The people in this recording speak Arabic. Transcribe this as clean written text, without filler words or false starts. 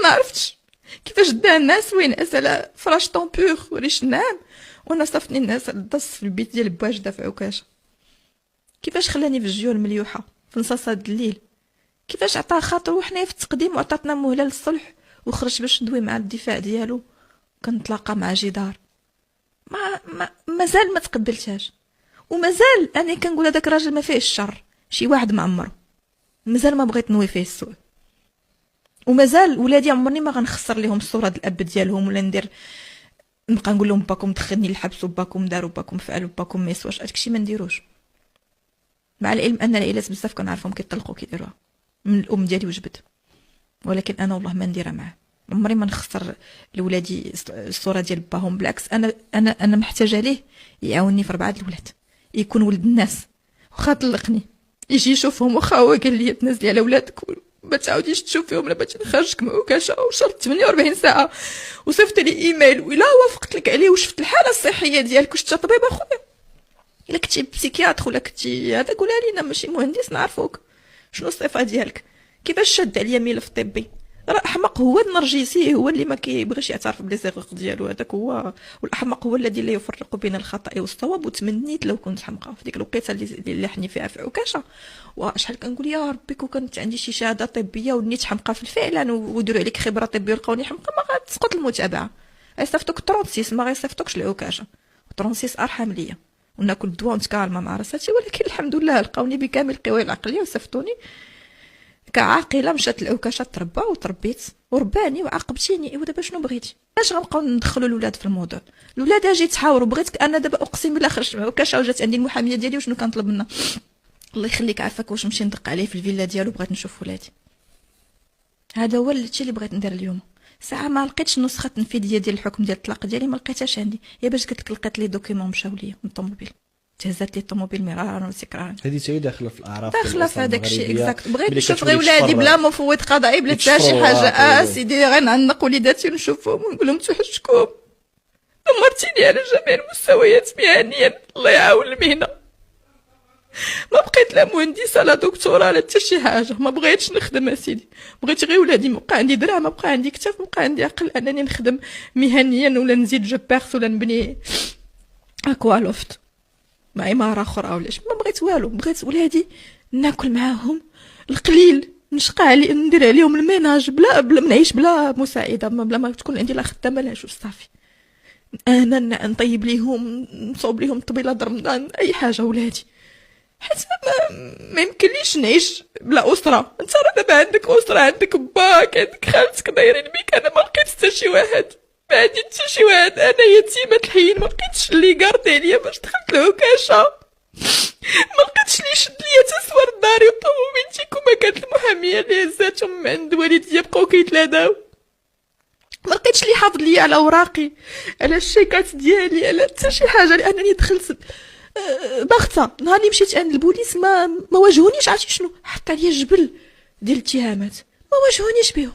ما عرفتش كيفاش دا الناس وين اسال فراش طومبور وريش نعم، وانا صافني الناس دص في البيت ديال بواجده في عكاشه. كيفاش خلاني في الجيون مليوحه في نصاص هاد الليل، كيفاش عطاه خاطر وحنا في التقديم وعطاتنا مهله للصلح وخرج باش ندوي مع الدفاع ديالو كنتلاقى مع جدار. مازال ما تقبلتهاش، ومازال انا كنقول هذاك الراجل ما فيه الشر، شي واحد معمرو مازال ما بغيت نوي فيه السوء، ومازال ولادي عمرني ما غنخسر لهم الصوره ديال الاب ديالهم ولا ندير نبقى نقول لهم باكم دخلني للحبس وباكم داروا باكم فعلوا باكم ما يسواش، هادشي ما نديروش. مع العلم ان العائلات بزاف كنعرفهم كيطلقوا كيديروها، من الام ديالي وجبت، ولكن انا والله ما نديرها معاه. عمري ما نخسر لولادي الصوره ديال باهم، بالعكس انا محتاجه ليه يعاونني في 4 الولاد، يكون ولد الناس واخا طلقني يجي يشوفهم، واخا هو قال لي تنزلي على ولادك ما تعاوديش تشوفيهم، لا بغيتي نخرجك من عكاشه وشرط 48 ساعه وصيفط لي ايميل ولا وافقت لك عليه وشفت الحاله الصحيه ديالك واش انت طبيب اخويا، الا كنتي بسيكياتر ولا كنتي هذا قولها لينا ماشي مهندس نعرفوك شنو الصفه ديالك. كيفاش شاد عليا ملف طبي؟ راه احمق هو النرجسي، هو اللي ما كيبغيش يعترف بلي زيغوغ ديالو، هذاك هو. والاحمق هو الذي لا يفرق بين الخطا والصواب. وتمنيت لو كنت حمقى في ديك الوقيته اللي حني فيها في عكاشه، وشحال كنقول يا ربي كون كانت عندي شي شهاده طبيه ونيت حمقى في الفعل وديروا عليك خبره طبيه ولقاوني حمقى ما غتسقط المتابعه، غيصيفطوك 36 ما غيصيفطوكش العكاشه، 36 ارحم ليا وناكل الدواء ونتكالما مع راساتي. ولكن الحمد لله لقاوني بكامل قواي العقليه وصيفطوني كعاقله مشات العكاشه تربى وتربيت ورباني وعاقبتيني. ايوا دابا شنو بغيتي؟ علاش غنبقاو ندخلوا الاولاد في الموضوع؟ الاولاد اجي تحاوروا بغيتك انا دابا اقسم بالله خرجت من عكاشه وجات عندي المحاميه ديالي وشنو كنطلب منها؟ الله يخليك عافاك واش نمشي ندق عليه في الفيلا ديالو بغيت نشوف ولادي. هذا هو الشيء اللي بغيت ندير اليوم. ساعه ما لقيتش نسخه تنفيذيه ديال الحكم ديال الطلاق ديالي، ما لقيتهاش عندي، يا باش قلت لك لقيت لي دوكيمون مشاو ليا من الطوموبيل، تهزات لي الطوموبيل مرارا وتكرارا. هذه حتى هي داخله في الاعراف، داخله في هذاك الشيء اكزاكت. بغيت نشوف غير ولادي بلا مفوض قضائي بلا حتى شي حاجه. سيدي غنعنق وليداتي ونشوفهم ونقول لهم توحشكم، دمرتيني على جميع المستويات مهنيا، الله يعاون المهنه. ما بقيت لا مهندسه لا دكتوره لا حتى شي حاجه، ما بغيتش نخدم سيدي، بغيت غير ولادي، ما بقى عندي دراهم، ما بقى عندي كتاف، ما بقى عندي عقل انني نخدم مهنيا ولا نزيد جو بيرس ولا نبني اكوالوفت مع عماره اخرى ولا ما بغيت والو. بغيت ولادي ناكل معاهم القليل، نشقى علي ندير عليهم الميناج بلا نعيش بلا مساعده، بلا ما تكون عندي لا خدامه لا شو صافي، انا نطيب ليهم نصوب ليهم طبيله رمضان اي حاجه ولادي، حيت ما يمكنليش نعيش بلا اسره. انت راه دابا عندك اسره، عندك باك، عندك خالتك دايرين بيك، انا ما لقيت حتى شي واحد، ما عندي حتى شي واحد، انا يتيمه الحين، ما لقيتش اللي يقارد عليا باش دخلت العكاشه، ما لقيتش اللي يشد ليا تسوار داري وطوموبيلتي كما كانت المحاميه اللي هزاتهم من عند والديا بقاو كيتلاداو، ما لقيتش اللي حافظ ليا على اوراقي على الشيكات ديالي على حتى شي حاجه، لانني دخلت باغته. نهار اللي مشيت عند البوليس ما واجهونيش، عرفتي شنو؟ حط عليا جبل ديال الاتهامات، ما واجهونيش بهم.